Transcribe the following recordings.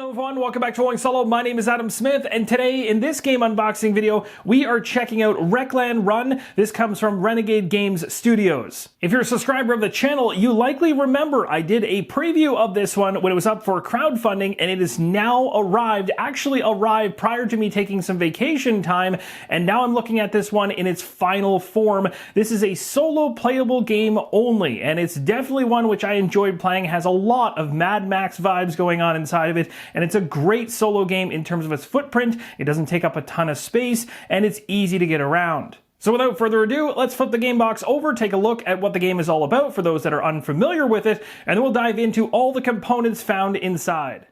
Hello everyone, welcome back to Going Solo. My name is Adam Smith, and today in this game unboxing video, we are checking out Wreckland Run. This comes from Renegade Game Studios. If you're a subscriber of the channel, you likely remember I did a preview of this one when it was up for crowdfunding, and it is now actually arrived prior to me taking some vacation time, and now I'm looking at this one in its final form. This is a solo playable game only, and it's definitely one which I enjoyed playing. It has a lot of Mad Max vibes going on inside of it, and it's a great solo game in terms of its footprint. It doesn't take up a ton of space, and it's easy to get around. So without further ado, let's flip the game box over, take a look at what the game is all about for those that are unfamiliar with it, and then we'll dive into all the components found inside.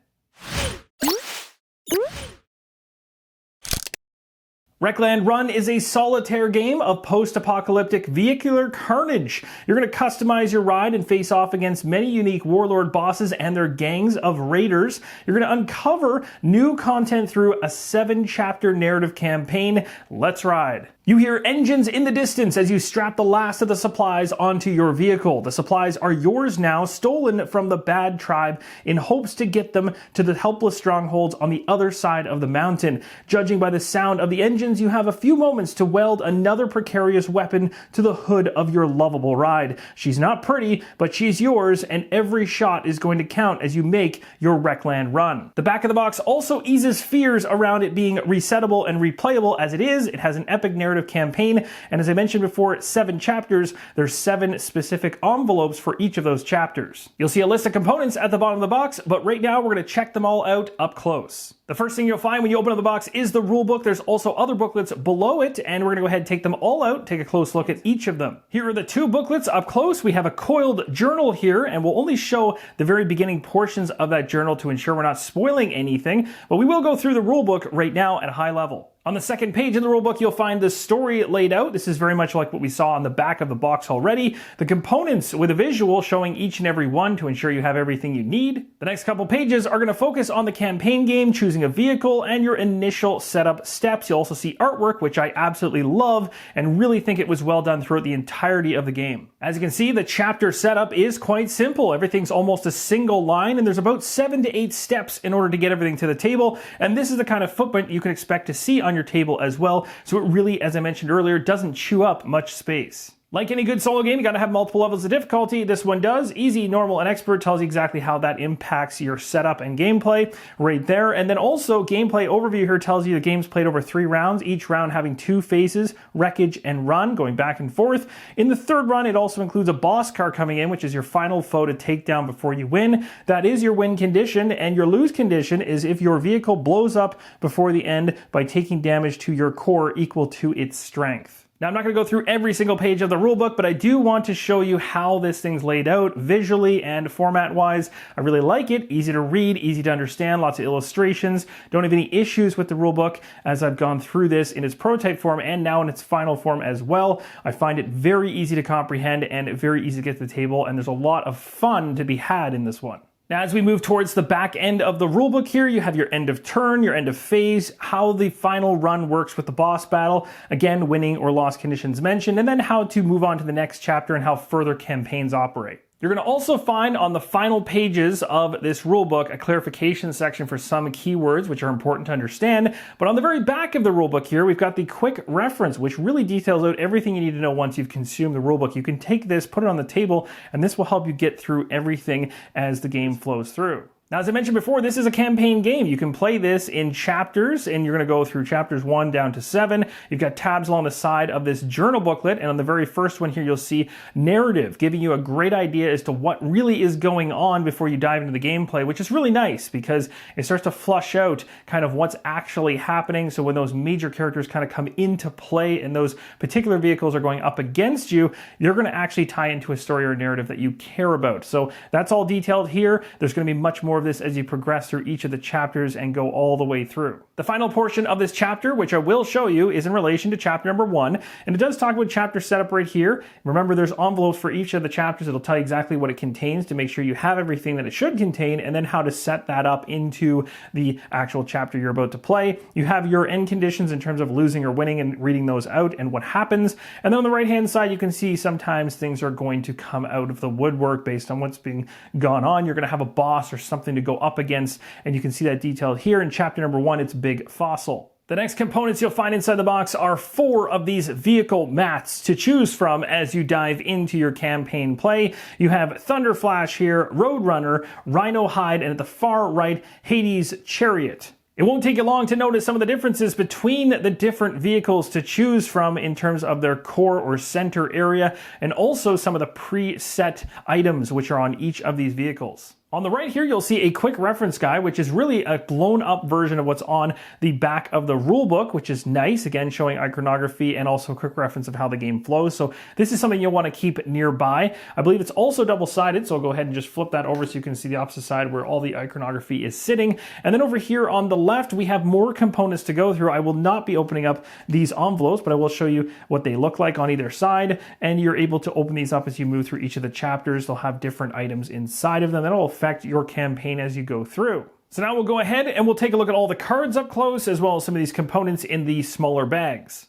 Wreckland Run is a solitaire game of post-apocalyptic vehicular carnage. You're going to customize your ride and face off against many unique warlord bosses and their gangs of raiders. You're going to uncover new content through a 7-chapter narrative campaign. Let's ride. You hear engines in the distance as you strap the last of the supplies onto your vehicle. The supplies are yours now, stolen from the bad tribe in hopes to get them to the helpless strongholds on the other side of the mountain. Judging by the sound of the engines, you have a few moments to weld another precarious weapon to the hood of your lovable ride. She's not pretty, but she's yours, and every shot is going to count as you make your Wreckland Run. The back of the box also eases fears around it being resettable and replayable as it is. It has an epic narrative campaign, and as I mentioned before, 7 chapters. There's 7 specific envelopes for each of those chapters. You'll see a list of components at the bottom of the box, but right now we're going to check them all out up close. The first thing you'll find when you open up the box is the rulebook. There's also other booklets below it, and we're going to go ahead and take them all out, take a close look at each of them. Here are the 2 booklets up close. We have a coiled journal here, and we'll only show the very beginning portions of that journal to ensure we're not spoiling anything, but we will go through the rulebook right now at a high level. On the second page of the rulebook, you'll find the story laid out. This is very much like what we saw on the back of the box already. The components with a visual showing each and every one to ensure you have everything you need. The next couple pages are going to focus on the campaign game, choosing a vehicle, and your initial setup steps. You'll also see artwork, which I absolutely love and really think it was well done throughout the entirety of the game. As you can see, the chapter setup is quite simple. Everything's almost a single line, and there's about 7 to 8 steps in order to get everything to the table. And this is the kind of footprint you can expect to see on your table as well, so it really, as I mentioned earlier, doesn't chew up much space. Like any good solo game, you gotta have multiple levels of difficulty. This one does. Easy, normal, and expert tells you exactly how that impacts your setup and gameplay right there. And then also, gameplay overview here tells you the game's played over 3 rounds, each round having 2 phases, wreckage and run, going back and forth. In the 3rd run, it also includes a boss car coming in, which is your final foe to take down before you win. That is your win condition, and your lose condition is if your vehicle blows up before the end by taking damage to your core equal to its strength. Now, I'm not going to go through every single page of the rulebook, but I do want to show you how this thing's laid out visually and format-wise. I really like it. Easy to read, easy to understand, lots of illustrations. Don't have any issues with the rulebook as I've gone through this in its prototype form and now in its final form as well. I find it very easy to comprehend and very easy to get to the table, and there's a lot of fun to be had in this one. Now, as we move towards the back end of the rulebook here, you have your end of turn, your end of phase, how the final run works with the boss battle, again, winning or loss conditions mentioned, and then how to move on to the next chapter and how further campaigns operate. You're going to also find on the final pages of this rulebook a clarification section for some keywords which are important to understand. But on the very back of the rulebook here, we've got the quick reference, which really details out everything you need to know once you've consumed the rulebook. You can take this, put it on the table, and this will help you get through everything as the game flows through. Now, as I mentioned before, this is a campaign game. You can play this in chapters, and you're going to go through chapters 1 down to 7. You've got tabs along the side of this journal booklet, and on the very first one here, you'll see narrative, giving you a great idea as to what really is going on before you dive into the gameplay, which is really nice because it starts to flush out kind of what's actually happening. So when those major characters kind of come into play and those particular vehicles are going up against you, you're going to actually tie into a story or narrative that you care about. So that's all detailed here. There's going to be much more of this as you progress through each of the chapters and go all the way through. The final portion of this chapter, which I will show you, is in relation to chapter number 1, and it does talk about chapter setup right here. Remember, there's envelopes for each of the chapters. It'll tell you exactly what it contains to make sure you have everything that it should contain, and then how to set that up into the actual chapter you're about to play. You have your end conditions in terms of losing or winning and reading those out and what happens. And then on the right-hand side, you can see sometimes things are going to come out of the woodwork based on what's being gone on. You're going to have a boss or something something to go up against, and you can see that detailed here in chapter number 1. It's Big Fossil. The next components you'll find inside the box are 4 of these vehicle mats to choose from as you dive into your campaign play. You have Thunder Flash here, Roadrunner, Rhino Hide, and at the far right, Hades Chariot. It won't take you long to notice some of the differences between the different vehicles to choose from in terms of their core or center area, and also some of the preset items which are on each of these vehicles. On the right here, you'll see a quick reference guide, which is really a blown up version of what's on the back of the rulebook, which is nice. Again, showing iconography and also a quick reference of how the game flows. So this is something you'll want to keep nearby. I believe it's also double-sided, so I'll go ahead and just flip that over so you can see the opposite side where all the iconography is sitting. And then over here on the left, we have more components to go through. I will not be opening up these envelopes, but I will show you what they look like on either side. And you're able to open these up as you move through each of the chapters. They'll have different items inside of them. That'll affect your campaign as you go through. So now we'll go ahead and we'll take a look at all the cards up close, as well as some of these components in the smaller bags.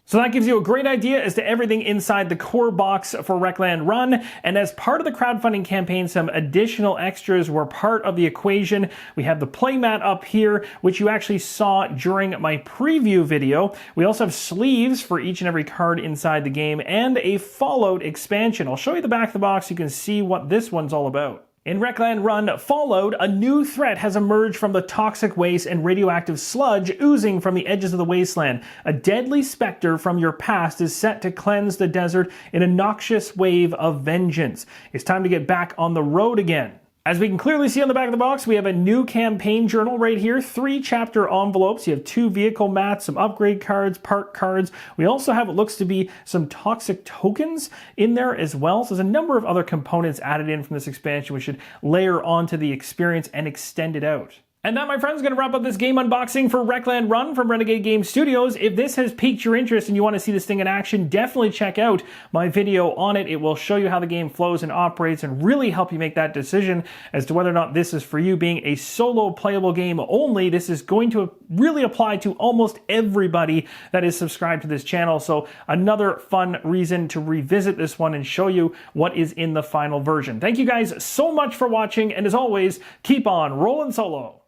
So that gives you a great idea as to everything inside the core box for Wreckland Run. And as part of the crowdfunding campaign, some additional extras were part of the equation. We have the playmat up here, which you actually saw during my preview video. We also have sleeves for each and every card inside the game and a Fallout expansion. I'll show you the back of the box so you can see what this one's all about. In Wreckland Run Fallout, a new threat has emerged from the toxic waste and radioactive sludge oozing from the edges of the wasteland. A deadly specter from your past is set to cleanse the desert in a noxious wave of vengeance. It's time to get back on the road again. As we can clearly see on the back of the box, we have a new campaign journal right here, 3 chapter envelopes. You have 2 vehicle mats, some upgrade cards, park cards. We also have what looks to be some toxic tokens in there as well. So there's a number of other components added in from this expansion which should layer onto the experience and extend it out. And that, my friends, is going to wrap up this game unboxing for Wreckland Run from Renegade Game Studios. If this has piqued your interest and you want to see this thing in action, definitely check out my video on it. It will show you how the game flows and operates and really help you make that decision as to whether or not this is for you. Being a solo playable game only, this is going to really apply to almost everybody that is subscribed to this channel. So another fun reason to revisit this one and show you what is in the final version. Thank you guys so much for watching, and as always, keep on rolling solo.